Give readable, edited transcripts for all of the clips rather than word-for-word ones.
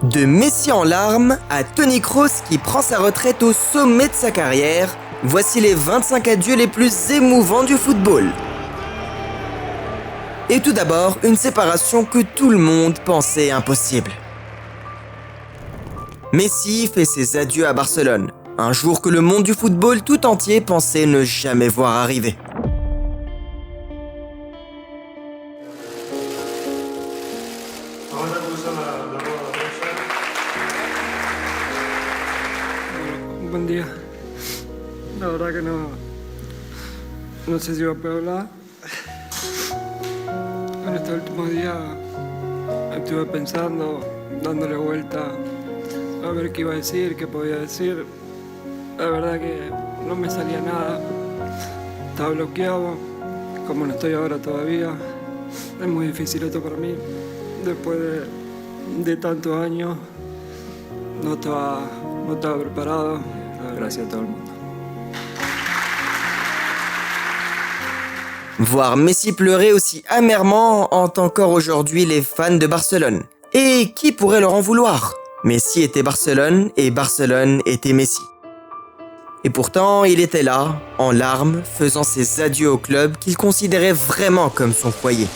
De Messi en larmes à Toni Kroos qui prend sa retraite au sommet de sa carrière, voici les 25 adieux les plus émouvants du football. Et tout d'abord, une séparation que tout le monde pensait impossible. Messi fait ses adieux à Barcelone, un jour que le monde du football tout entier pensait ne jamais voir arriver. Buen día. La verdad que no sé si va a poder hablar. En estos últimos días estuve pensando, dándole vuelta a ver qué iba a decir, qué podía decir. La verdad que no me salía nada. Estaba bloqueado, como no estoy ahora todavía. Es muy difícil esto para mí. Después de tantos años, no estaba preparado. Gracias a todo el mundo. Voir Messi pleurer aussi amèrement hante encore aujourd'hui les fans de Barcelone. Et qui pourrait leur en vouloir ? Messi était Barcelone et Barcelone était Messi. Et pourtant, il était là, en larmes, faisant ses adieux au club qu'il considérait vraiment comme son foyer.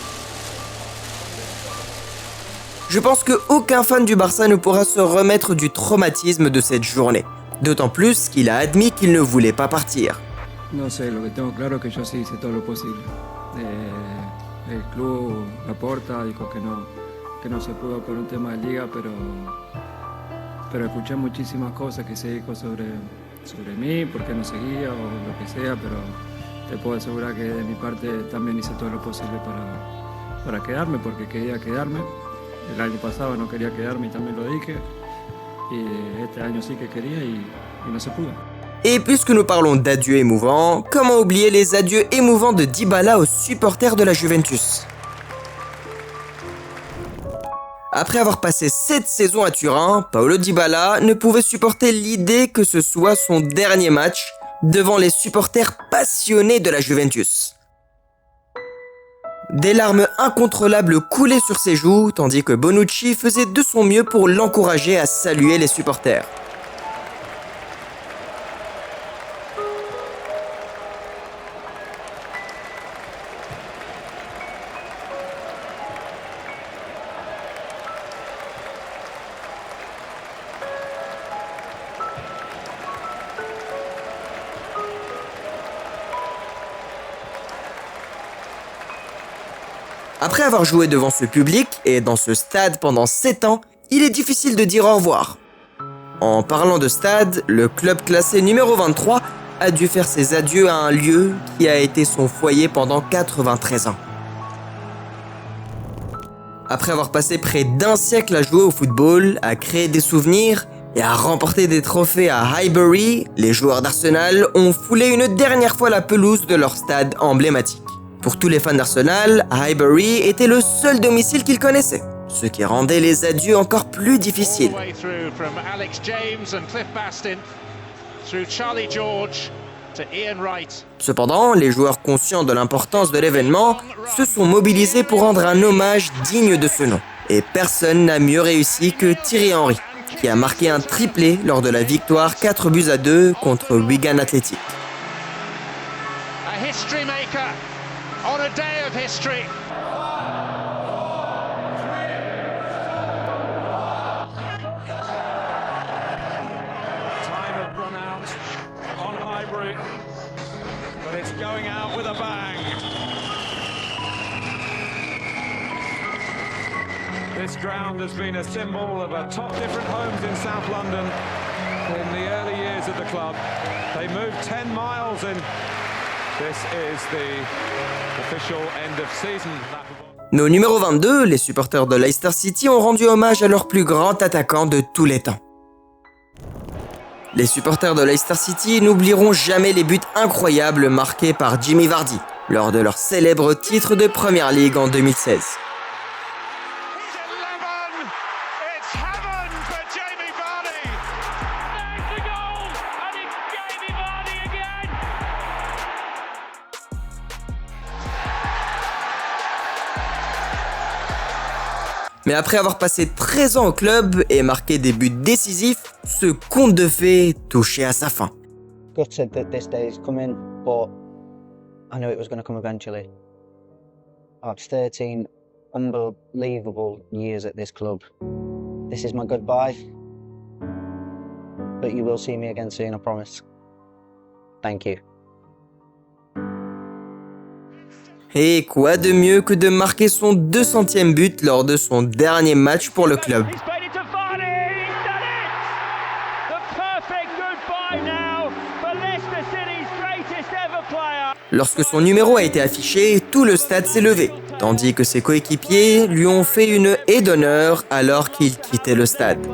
Je pense qu'aucun fan du Barça ne pourra se remettre du traumatisme de cette journée. D'autant plus qu'il a admis qu'il ne voulait pas partir. No sé, lo que tengo claro es que yo sí hice todo lo posible. El club, Laporta, dijo que no se pudo por un tema de liga, pero escuché muchísimas cosas que se dijo sobre mí, por qué no seguía o lo que sea, pero te puedo asegurar que de mi parte también hice todo lo posible para quedarme, porque quería quedarme. El año pasado no quería quedarme y también lo dije, y este año sí que quería y no se pudo. Et puisque nous parlons d'adieux émouvants, comment oublier les adieux émouvants de Dybala aux supporters de la Juventus ? Après avoir passé 7 saisons à Turin, Paulo Dybala ne pouvait supporter l'idée que ce soit son dernier match devant les supporters passionnés de la Juventus. Des larmes incontrôlables coulaient sur ses joues, tandis que Bonucci faisait de son mieux pour l'encourager à saluer les supporters. Après avoir joué devant ce public et dans ce stade pendant 7 ans, il est difficile de dire au revoir. En parlant de stade, le club classé numéro 23 a dû faire ses adieux à un lieu qui a été son foyer pendant 93 ans. Après avoir passé près d'un siècle à jouer au football, à créer des souvenirs et à remporter des trophées à Highbury, les joueurs d'Arsenal ont foulé une dernière fois la pelouse de leur stade emblématique. Pour tous les fans d'Arsenal, Highbury était le seul domicile qu'ils connaissaient, ce qui rendait les adieux encore plus difficiles. Cependant, les joueurs conscients de l'importance de l'événement se sont mobilisés pour rendre un hommage digne de ce nom. Et personne n'a mieux réussi que Thierry Henry, qui a marqué un triplé lors de la victoire 4-2 contre Wigan Athletic. On a day of history. Time has run out on Highbury, but it's going out with a bang. This ground has been a symbol of a top different homes in South London in the early years of the club. They moved 10 miles in. This is the official end of season. Mais au numéro 22, les supporters de Leicester City ont rendu hommage à leur plus grand attaquant de tous les temps. Les supporters de Leicester City n'oublieront jamais les buts incroyables marqués par Jimmy Vardy lors de leur célèbre titre de Premier League en 2016. Mais après avoir passé 13 ans au club et marqué des buts décisifs, ce conte de fées touchait à sa fin. Gutted that this day is coming, but I knew it was going to come eventually. I've 13 unbelievable years at this club. This is my goodbye, but you will see me again soon, I promise. Thank you. Et quoi de mieux que de marquer son 200e but lors de son dernier match pour le club. Lorsque son numéro a été affiché, tout le stade s'est levé, tandis que ses coéquipiers lui ont fait une haie d'honneur alors qu'il quittait le stade.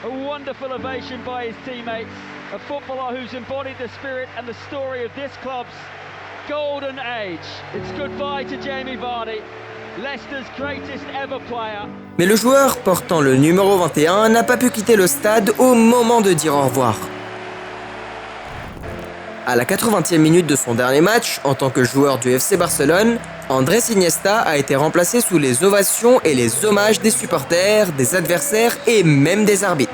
A wonderful ovation by his teammates, a footballer who's embodied the spirit and the story of this club's golden age. It's goodbye to Jamie Vardy, Leicester's greatest ever player. Mais le joueur portant le numéro 21 n'a pas pu quitter le stade au moment de dire au revoir. À la 80e minute de son dernier match, en tant que joueur du FC Barcelone, Andrés Iniesta a été remplacé sous les ovations et les hommages des supporters, des adversaires et même des arbitres.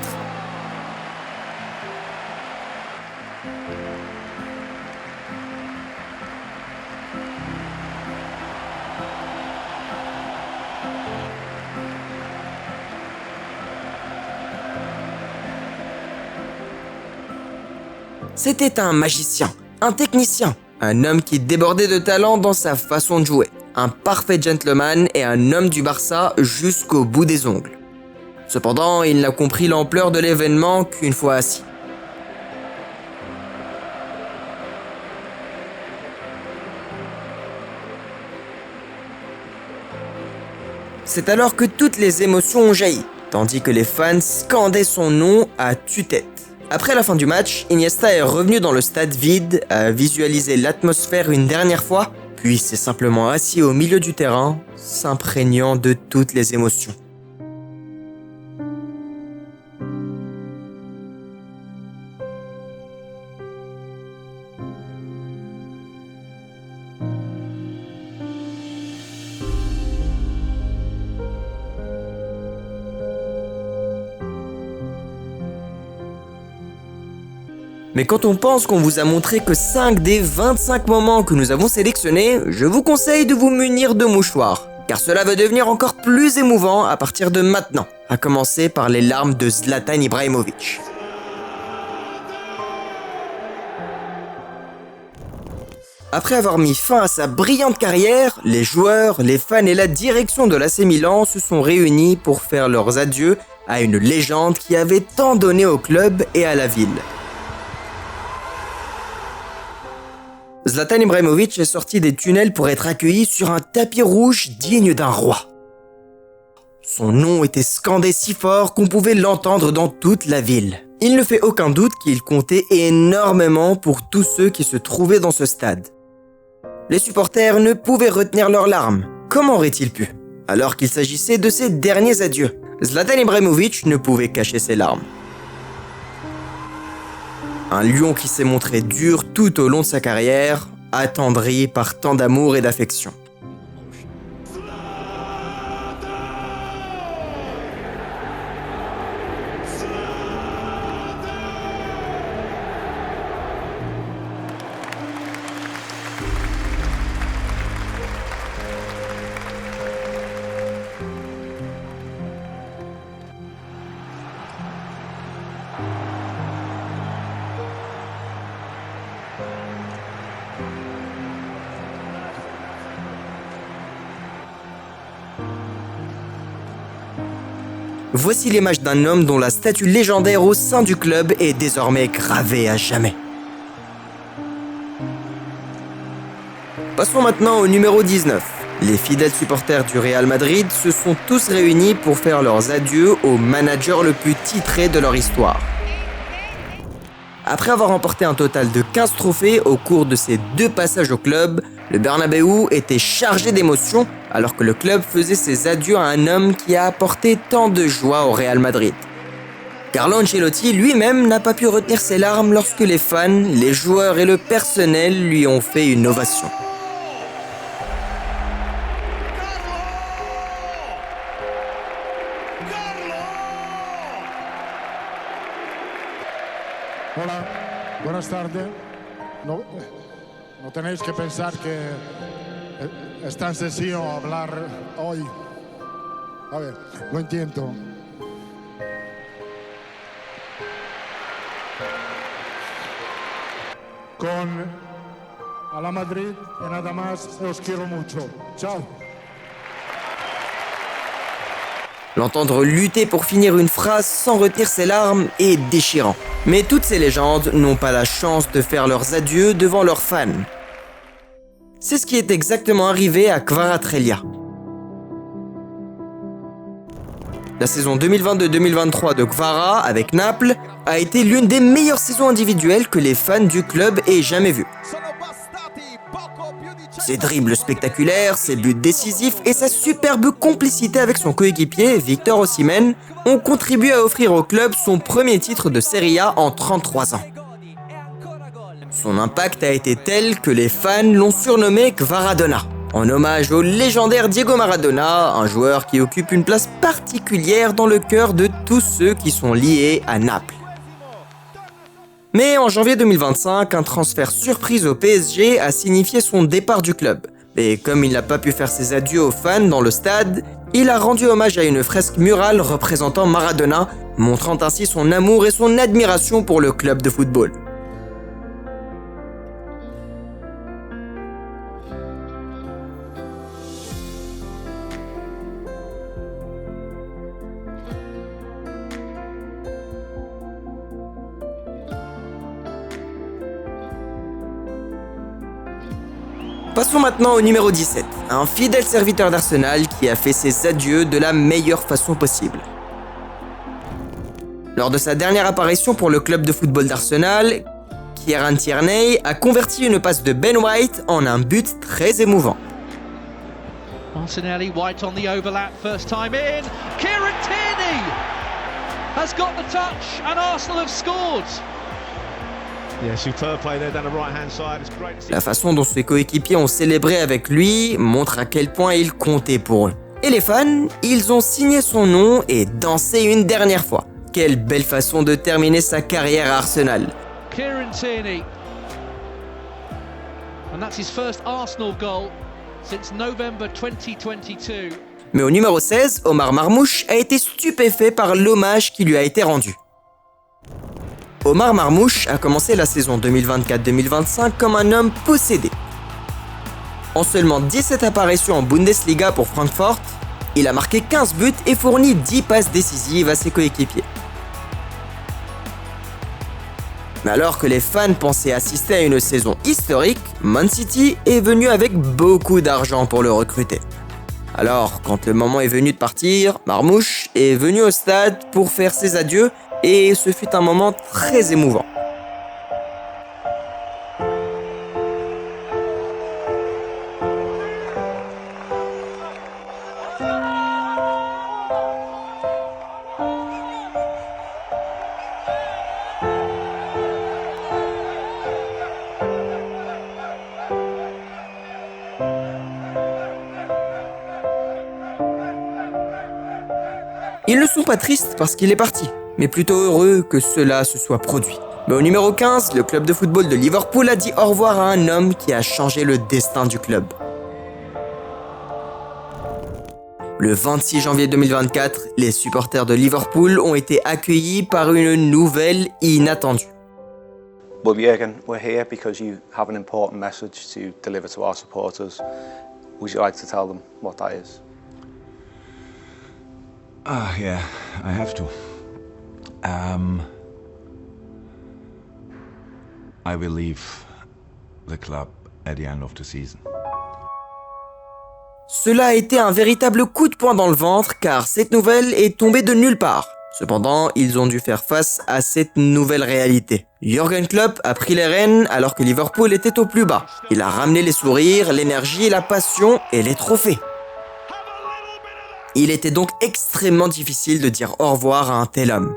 C'était un magicien, un technicien, un homme qui débordait de talent dans sa façon de jouer, un parfait gentleman et un homme du Barça jusqu'au bout des ongles. Cependant, il n'a compris l'ampleur de l'événement qu'une fois assis. C'est alors que toutes les émotions ont jailli, tandis que les fans scandaient son nom à tue-tête. Après la fin du match, Iniesta est revenu dans le stade vide, a visualisé l'atmosphère une dernière fois, puis s'est simplement assis au milieu du terrain, s'imprégnant de toutes les émotions. Mais quand on pense qu'on vous a montré que 5 des 25 moments que nous avons sélectionnés, je vous conseille de vous munir de mouchoirs, car cela va devenir encore plus émouvant à partir de maintenant, à commencer par les larmes de Zlatan Ibrahimović. Après avoir mis fin à sa brillante carrière, les joueurs, les fans et la direction de l'AC Milan se sont réunis pour faire leurs adieux à une légende qui avait tant donné au club et à la ville. Zlatan Ibrahimović est sorti des tunnels pour être accueilli sur un tapis rouge digne d'un roi. Son nom était scandé si fort qu'on pouvait l'entendre dans toute la ville. Il ne fait aucun doute qu'il comptait énormément pour tous ceux qui se trouvaient dans ce stade. Les supporters ne pouvaient retenir leurs larmes. Comment aurait-il pu? Alors qu'il s'agissait de ses derniers adieux. Zlatan Ibrahimović ne pouvait cacher ses larmes. Un lion qui s'est montré dur tout au long de sa carrière, attendri par tant d'amour et d'affection. Voici l'image d'un homme dont la statue légendaire au sein du club est désormais gravée à jamais. Passons maintenant au numéro 19. Les fidèles supporters du Real Madrid se sont tous réunis pour faire leurs adieux au manager le plus titré de leur histoire. Après avoir remporté un total de 15 trophées au cours de ses 2 passages au club, le Bernabéu était chargé d'émotions alors que le club faisait ses adieux à un homme qui a apporté tant de joie au Real Madrid. Carlo Ancelotti lui-même n'a pas pu retenir ses larmes lorsque les fans, les joueurs et le personnel lui ont fait une ovation. Hola, buenas tardes. No, no tenéis que pensar que es tan sencillo hablar hoy. A ver, lo intento. Con a la Madrid y nada más, os quiero mucho. Ciao. L'entendre lutter pour finir une phrase sans retenir ses larmes est déchirant. Mais toutes ces légendes n'ont pas la chance de faire leurs adieux devant leurs fans. C'est ce qui est exactement arrivé à Kvaratskhelia. La saison 2022-2023 de Kvara avec Naples a été l'une des meilleures saisons individuelles que les fans du club aient jamais vues. Ses dribbles spectaculaires, ses buts décisifs et sa superbe complicité avec son coéquipier Victor Osimhen ont contribué à offrir au club son premier titre de Serie A en 33 ans. Son impact a été tel que les fans l'ont surnommé Kvaradona, en hommage au légendaire Diego Maradona, un joueur qui occupe une place particulière dans le cœur de tous ceux qui sont liés à Naples. Mais en janvier 2025, un transfert surprise au PSG a signifié son départ du club. Et comme il n'a pas pu faire ses adieux aux fans dans le stade, il a rendu hommage à une fresque murale représentant Maradona, montrant ainsi son amour et son admiration pour le club de football. Passons maintenant au numéro 17, un fidèle serviteur d'Arsenal qui a fait ses adieux de la meilleure façon possible. Lors de sa dernière apparition pour le club de football d'Arsenal, Kieran Tierney a converti une passe de Ben White en un but très émouvant. Martinelli, White on the overlap, first time in. Kieran Tierney has got the touch and Arsenal have scored. La façon dont ses coéquipiers ont célébré avec lui montre à quel point il comptait pour eux. Et les fans, ils ont signé son nom et dansé une dernière fois. Quelle belle façon de terminer sa carrière à Arsenal. Kieran Tierney. And that's his first Arsenal goal since November 2022. Mais au numéro 16, Omar Marmouche a été stupéfait par l'hommage qui lui a été rendu. Omar Marmouche a commencé la saison 2024-2025 comme un homme possédé. En seulement 17 apparitions en Bundesliga pour Francfort, il a marqué 15 buts et fourni 10 passes décisives à ses coéquipiers. Mais alors que les fans pensaient assister à une saison historique, Man City est venu avec beaucoup d'argent pour le recruter. Alors, quand le moment est venu de partir, Marmouche est venu au stade pour faire ses adieux et ce fut un moment très émouvant. Ils ne sont pas tristes parce qu'il est parti, mais plutôt heureux que cela se soit produit. Mais au numéro 15, le club de football de Liverpool a dit au revoir à un homme qui a changé le destin du club. Le 26 janvier 2024, les supporters de Liverpool ont été accueillis par une nouvelle inattendue. Well, Jürgen, we're here because you have an important message to deliver to our supporters. Would you like to tell them what that is? Yeah, I have to. I will leave the club at the end of the season. Cela a été un véritable coup de poing dans le ventre car cette nouvelle est tombée de nulle part. Cependant, ils ont dû faire face à cette nouvelle réalité. Jürgen Klopp a pris les rênes alors que Liverpool était au plus bas. Il a ramené les sourires, l'énergie, la passion et les trophées. Il était donc extrêmement difficile de dire au revoir à un tel homme.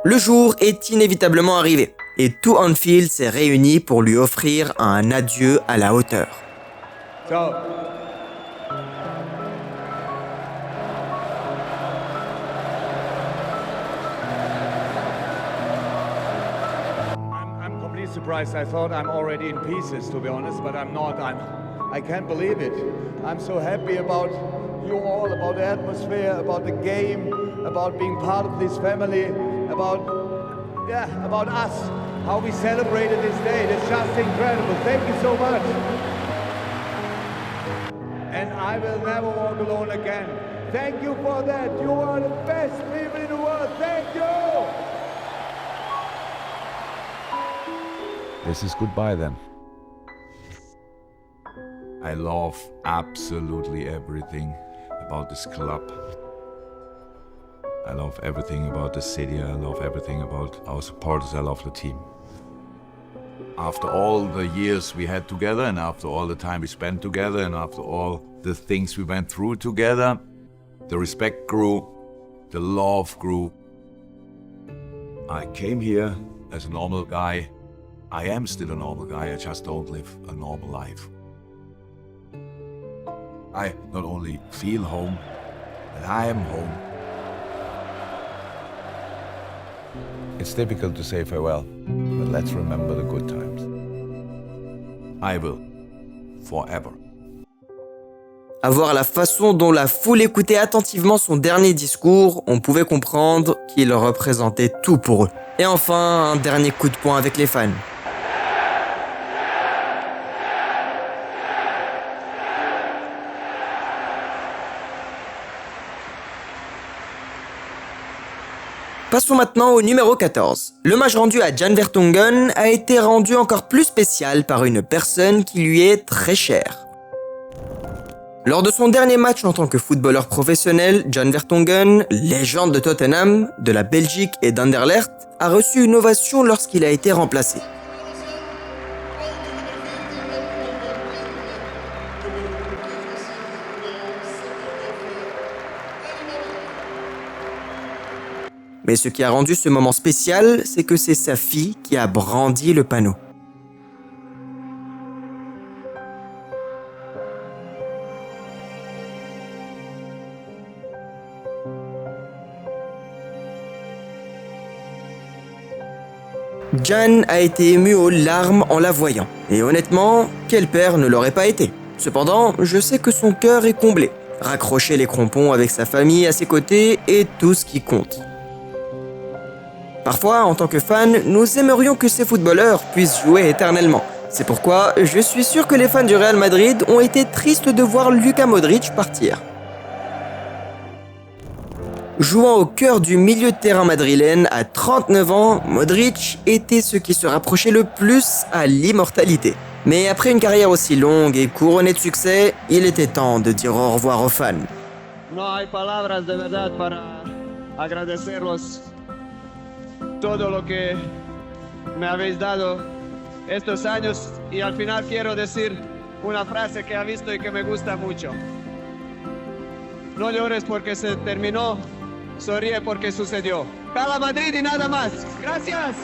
Le jour est inévitablement arrivé et tout Anfield s'est réuni pour lui offrir un adieu à la hauteur. surprised. I thought I'm already in pieces, to be honest, but I'm not. I can't believe it. I'm so happy about you all, about the atmosphere, about the game, about being part of this family, about us, how we celebrated this day. It's just incredible. Thank you so much. And I will never walk alone again. Thank you for that. You are the best people in the world. Thank you. This is goodbye then. I love absolutely everything about this club. I love everything about the city. I love everything about our supporters. I love the team. After all the years we had together, and after all the time we spent together, and after all the things we went through together, the respect grew, the love grew. I came here as a normal guy. I am still a normal guy, I just don't live a normal life. I not only feel home, but I am home. It's difficult to say farewell, but let's remember the good times. I will, forever. À voir la façon dont la foule écoutait attentivement son dernier discours, on pouvait comprendre qu'il représentait tout pour eux. Et enfin, un dernier coup de poing avec les fans. Passons maintenant au numéro 14. Le match rendu à Jan Vertonghen a été rendu encore plus spécial par une personne qui lui est très chère. Lors de son dernier match en tant que footballeur professionnel, Jan Vertonghen, légende de Tottenham, de la Belgique et d'Anderlecht, a reçu une ovation lorsqu'il a été remplacé. Mais ce qui a rendu ce moment spécial, c'est que c'est sa fille qui a brandi le panneau. Jan a été ému aux larmes en la voyant. Et honnêtement, quel père ne l'aurait pas été? Cependant, je sais que son cœur est comblé. Raccrocher les crampons avec sa famille à ses côtés est tout ce qui compte. Parfois, en tant que fan, nous aimerions que ces footballeurs puissent jouer éternellement. C'est pourquoi je suis sûr que les fans du Real Madrid ont été tristes de voir Luka Modric partir. Jouant au cœur du milieu de terrain madrilène à 39 ans, Modric était ce qui se rapprochait le plus à l'immortalité. Mais après une carrière aussi longue et couronnée de succès, il était temps de dire au revoir aux fans. No hay palabras de verdad para agradecerlos todo lo que me habéis dado estos años y al final quiero decir una frase que he visto y que me gusta mucho. No llores porque se terminó, sonríe porque sucedió. ¡Cala Madrid y nada más! ¡Gracias!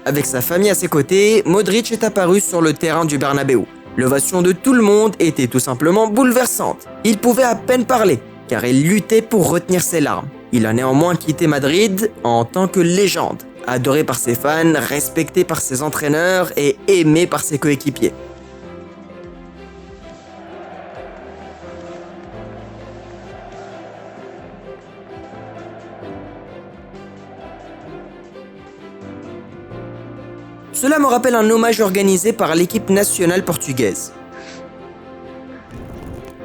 Avec sa famille à ses côtés, Modric est apparu sur le terrain du Bernabéu. L'ovation de tout le monde était tout simplement bouleversante. Il pouvait à peine parler, car il luttait pour retenir ses larmes. Il a néanmoins quitté Madrid en tant que légende, adoré par ses fans, respecté par ses entraîneurs et aimé par ses coéquipiers. Cela me rappelle un hommage organisé par l'équipe nationale portugaise.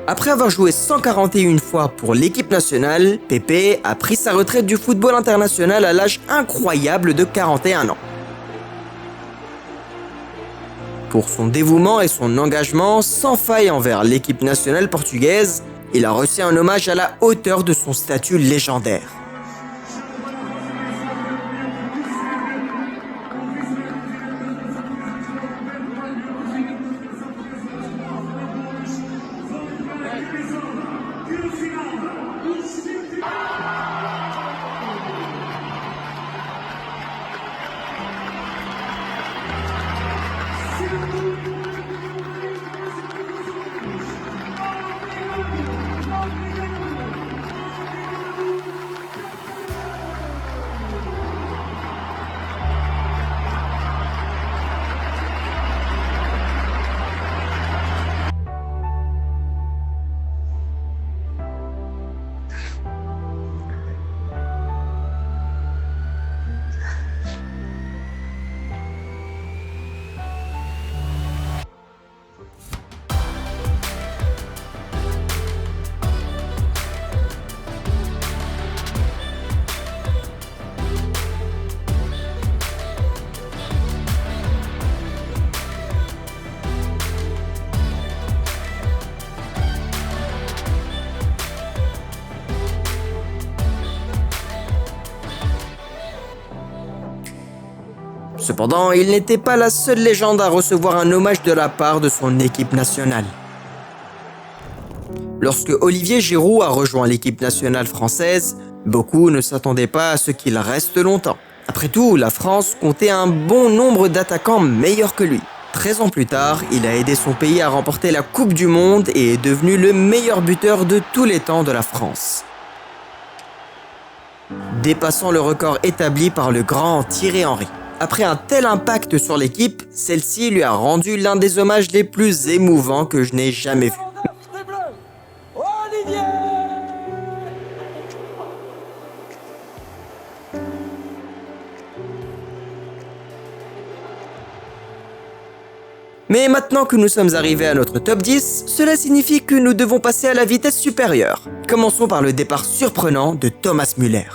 Après avoir joué 141 fois pour l'équipe nationale, Pepe a pris sa retraite du football international à l'âge incroyable de 41 ans. Pour son dévouement et son engagement sans faille envers l'équipe nationale portugaise, il a reçu un hommage à la hauteur de son statut légendaire. Cependant, il n'était pas la seule légende à recevoir un hommage de la part de son équipe nationale. Lorsque Olivier Giroud a rejoint l'équipe nationale française, beaucoup ne s'attendaient pas à ce qu'il reste longtemps. Après tout, la France comptait un bon nombre d'attaquants meilleurs que lui. 13 ans plus tard, il a aidé son pays à remporter la Coupe du Monde et est devenu le meilleur buteur de tous les temps de la France, dépassant le record établi par le grand Thierry Henry. Après un tel impact sur l'équipe, celle-ci lui a rendu l'un des hommages les plus émouvants que je n'ai jamais vus. Mais maintenant que nous sommes arrivés à notre top 10, cela signifie que nous devons passer à la vitesse supérieure. Commençons par le départ surprenant de Thomas Müller.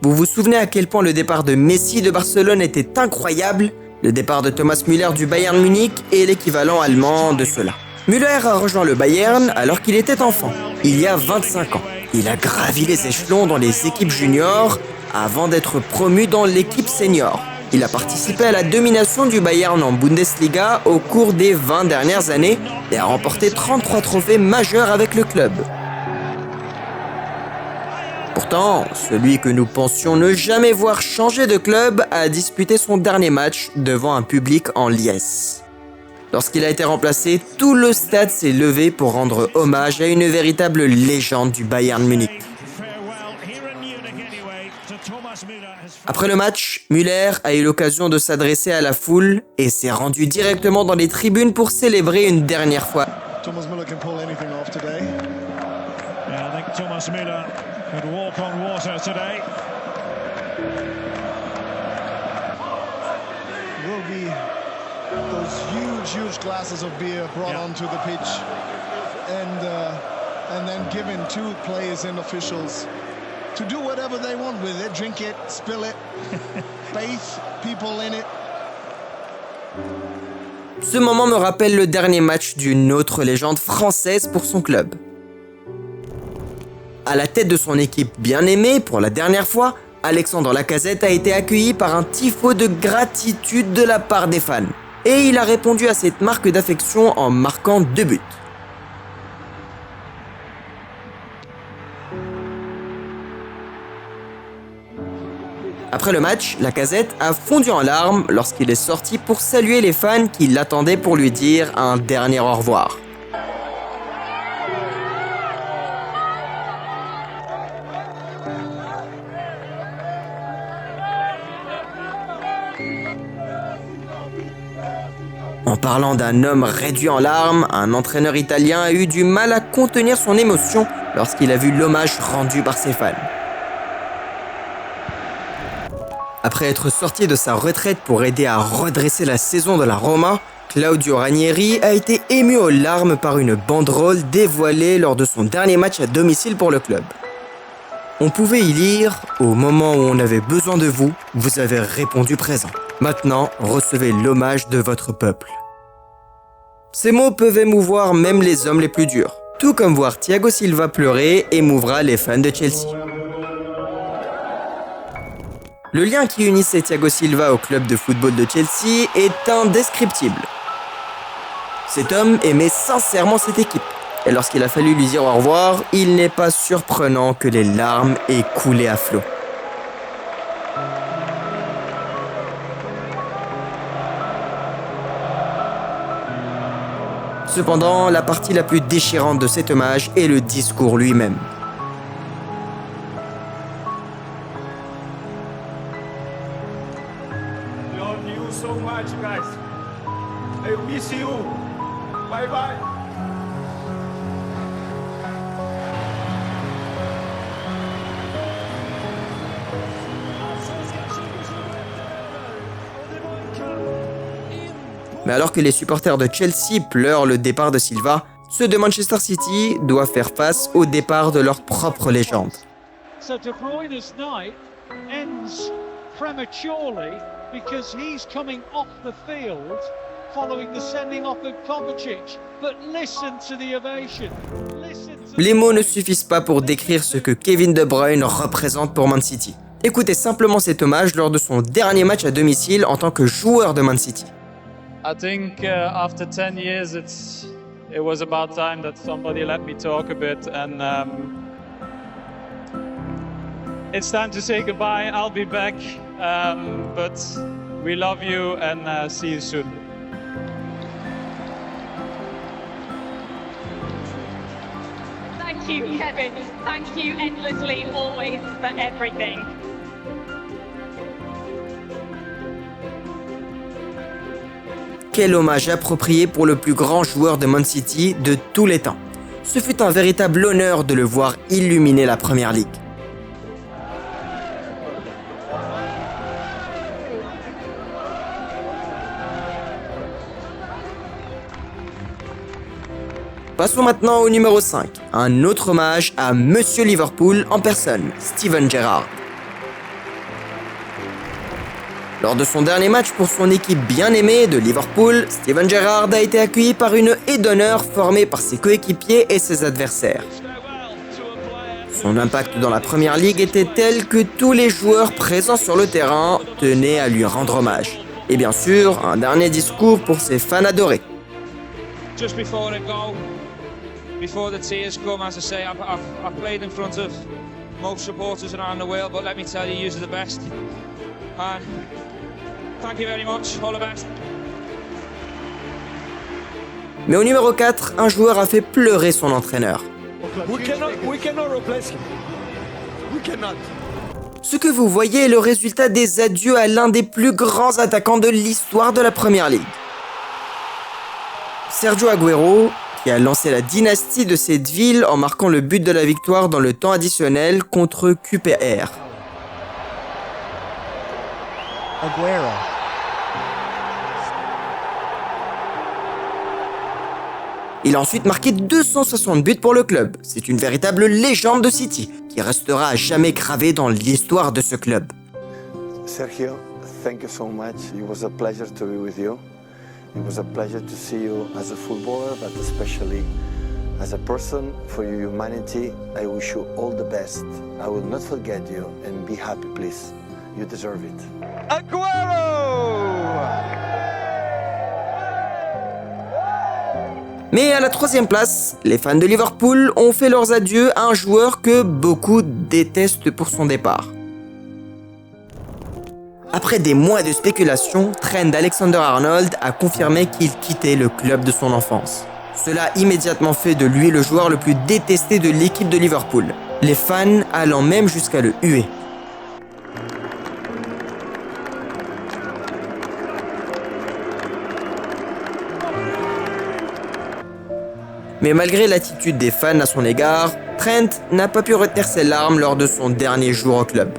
Vous vous souvenez à quel point le départ de Messi de Barcelone était incroyable? Le départ de Thomas Müller du Bayern Munich est l'équivalent allemand de cela. Müller a rejoint le Bayern alors qu'il était enfant, il y a 25 ans. Il a gravi les échelons dans les équipes juniors avant d'être promu dans l'équipe senior. Il a participé à la domination du Bayern en Bundesliga au cours des 20 dernières années et a remporté 33 trophées majeurs avec le club. Pourtant, celui que nous pensions ne jamais voir changer de club a disputé son dernier match devant un public en liesse. Lorsqu'il a été remplacé, tout le stade s'est levé pour rendre hommage à une véritable légende du Bayern Munich. Après le match, Müller a eu l'occasion de s'adresser à la foule et s'est rendu directement dans les tribunes pour célébrer une dernière fois. Thomas Müller can pull anything off today. Yeah, I think Thomas Müller could walk on water today. Will be those huge glasses of beer brought onto the pitch, and then given to players and officials to do whatever they want with it, drink it, spill it, bathe people in it. Ce moment me rappelle le dernier match d'une autre légende française pour son club. À la tête de son équipe bien aimée, pour la dernière fois, Alexandre Lacazette a été accueilli par un tifo de gratitude de la part des fans. Et il a répondu à cette marque d'affection en marquant 2 buts. Après le match, Lacazette a fondu en larmes lorsqu'il est sorti pour saluer les fans qui l'attendaient pour lui dire un dernier au revoir. En parlant d'un homme réduit en larmes, un entraîneur italien a eu du mal à contenir son émotion lorsqu'il a vu l'hommage rendu par ses fans. Après être sorti de sa retraite pour aider à redresser la saison de la Roma, Claudio Ranieri a été ému aux larmes par une banderole dévoilée lors de son dernier match à domicile pour le club. On pouvait y lire « Au moment où on avait besoin de vous, vous avez répondu présent. Maintenant, recevez l'hommage de votre peuple. » Ces mots peuvent émouvoir même les hommes les plus durs. Tout comme voir Thiago Silva pleurer émouvra les fans de Chelsea. Le lien qui unissait Thiago Silva au club de football de Chelsea est indescriptible. Cet homme aimait sincèrement cette équipe. Et lorsqu'il a fallu lui dire au revoir, il n'est pas surprenant que les larmes aient coulé à flot. Cependant, la partie la plus déchirante de cet hommage est le discours lui-même. Love you so much, guys. I miss you. Bye bye. Mais alors que les supporters de Chelsea pleurent le départ de Silva, ceux de Manchester City doivent faire face au départ de leur propre légende. So De Bruyne's night ends prematurely because he's coming off the field following the sending off of Kovacic. But listen to the ovation. Les mots ne suffisent pas pour décrire ce que Kevin De Bruyne représente pour Man City. Écoutez simplement cet hommage lors de son dernier match à domicile en tant que joueur de Man City. I think after 10 years it was about time that somebody let me talk a bit, and it's time to say goodbye. I'll be back, but we love you and see you soon. Thank you, Kevin. Thank you endlessly, always, for everything. Quel hommage approprié pour le plus grand joueur de Man City de tous les temps. Ce fut un véritable honneur de le voir illuminer la Première Ligue. Passons maintenant au numéro 5, un autre hommage à Monsieur Liverpool en personne, Steven Gerrard. Lors de son dernier match pour son équipe bien aimée de Liverpool, Steven Gerrard a été accueilli par une haie d'honneur formée par ses coéquipiers et ses adversaires. Son impact dans la Première Ligue était tel que tous les joueurs présents sur le terrain tenaient à lui rendre hommage. Et bien sûr, un dernier discours pour ses fans adorés. Just before I go, before the tears come, as I say, I've played in front of most supporters around the world, but let me tell you, you are the best. And thank you very much, all the best. Mais au numéro 4, un joueur a fait pleurer son entraîneur. We cannot replace him. We cannot. Ce que vous voyez est le résultat des adieux à l'un des plus grands attaquants de l'histoire de la Première Ligue. Sergio Agüero, qui a lancé la dynastie de cette ville en marquant le but de la victoire dans le temps additionnel contre QPR. Agüero. Il a ensuite marqué 260 buts pour le club. C'est une véritable légende de City, qui restera à jamais gravée dans l'histoire de ce club. Sergio, thank you so much. It was a pleasure to be with you. It was a pleasure to see you as a footballer, but especially as a person. For your humanity, I wish you all the best. I will not forget you, and be happy, please. You deserve it. Agüero! Mais à la 3e place, les fans de Liverpool ont fait leurs adieux à un joueur que beaucoup détestent pour son départ. Après des mois de spéculation, Trent Alexander-Arnold a confirmé qu'il quittait le club de son enfance. Cela a immédiatement fait de lui le joueur le plus détesté de l'équipe de Liverpool, les fans allant même jusqu'à le huer. Mais malgré l'attitude des fans à son égard, Trent n'a pas pu retenir ses larmes lors de son dernier jour au club.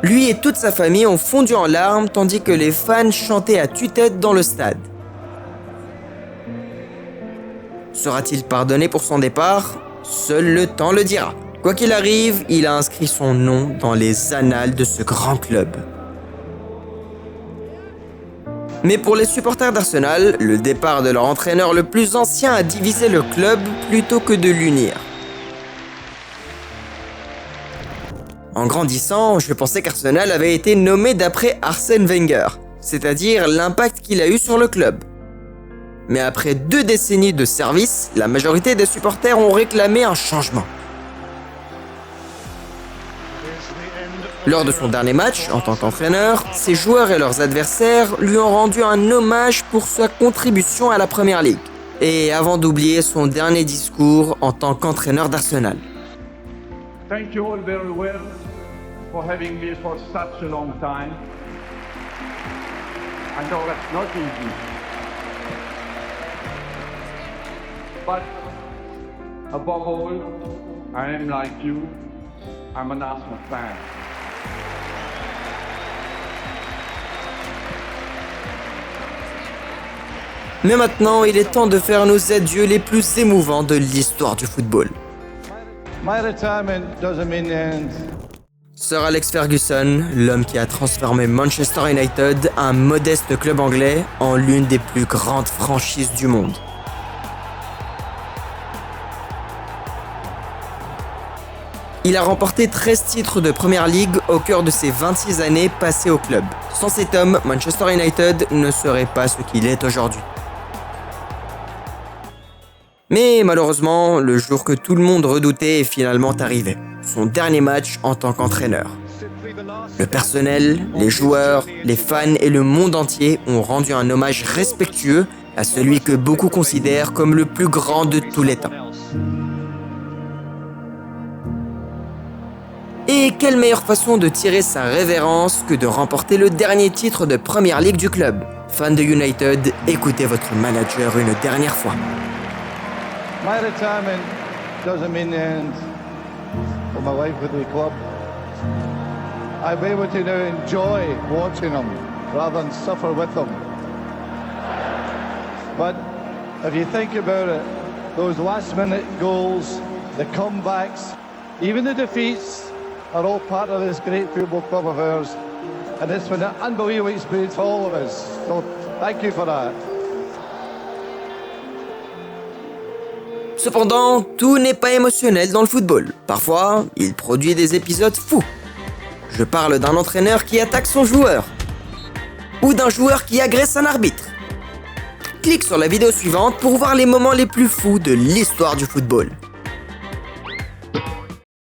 Lui et toute sa famille ont fondu en larmes tandis que les fans chantaient à tue-tête dans le stade. Sera-t-il pardonné pour son départ ? Seul le temps le dira. Quoi qu'il arrive, il a inscrit son nom dans les annales de ce grand club. Mais pour les supporters d'Arsenal, le départ de leur entraîneur le plus ancien a divisé le club plutôt que de l'unir. En grandissant, je pensais qu'Arsenal avait été nommé d'après Arsène Wenger, c'est-à-dire l'impact qu'il a eu sur le club. Mais après 2 décennies de service, la majorité des supporters ont réclamé un changement. Lors de son dernier match, en tant qu'entraîneur, ses joueurs et leurs adversaires lui ont rendu un hommage pour sa contribution à la Première Ligue. Et avant d'oublier son dernier discours en tant qu'entraîneur d'Arsenal. Thank you all very well for having me for such a long time. I know that's not easy. But above all, I am like you. I'm an Arsenal fan. Mais maintenant, il est temps de faire nos adieux les plus émouvants de l'histoire du football. My retirement doesn't mean the end. Sir Alex Ferguson, l'homme qui a transformé Manchester United, un modeste club anglais, en l'une des plus grandes franchises du monde. Il a remporté 13 titres de Premier League au cœur de ses 26 années passées au club. Sans cet homme, Manchester United ne serait pas ce qu'il est aujourd'hui. Mais malheureusement, le jour que tout le monde redoutait est finalement arrivé. Son dernier match en tant qu'entraîneur. Le personnel, les joueurs, les fans et le monde entier ont rendu un hommage respectueux à celui que beaucoup considèrent comme le plus grand de tous les temps. Et quelle meilleure façon de tirer sa révérence que de remporter le dernier titre de Premier League du club. Fan de United, écoutez votre manager une dernière fois. My retirement doesn't mean the end for my life with the club. I'll be able to now enjoy watching them rather than suffer with them. But if you think about it, those last-minute goals, the comebacks, even the defeats are all part of this great football club of ours. And it's been an unbelievable experience for all of us. So thank you for that. Cependant, tout n'est pas émotionnel dans le football. Parfois, il produit des épisodes fous. Je parle d'un entraîneur qui attaque son joueur. Ou d'un joueur qui agresse un arbitre. Clique sur la vidéo suivante pour voir les moments les plus fous de l'histoire du football.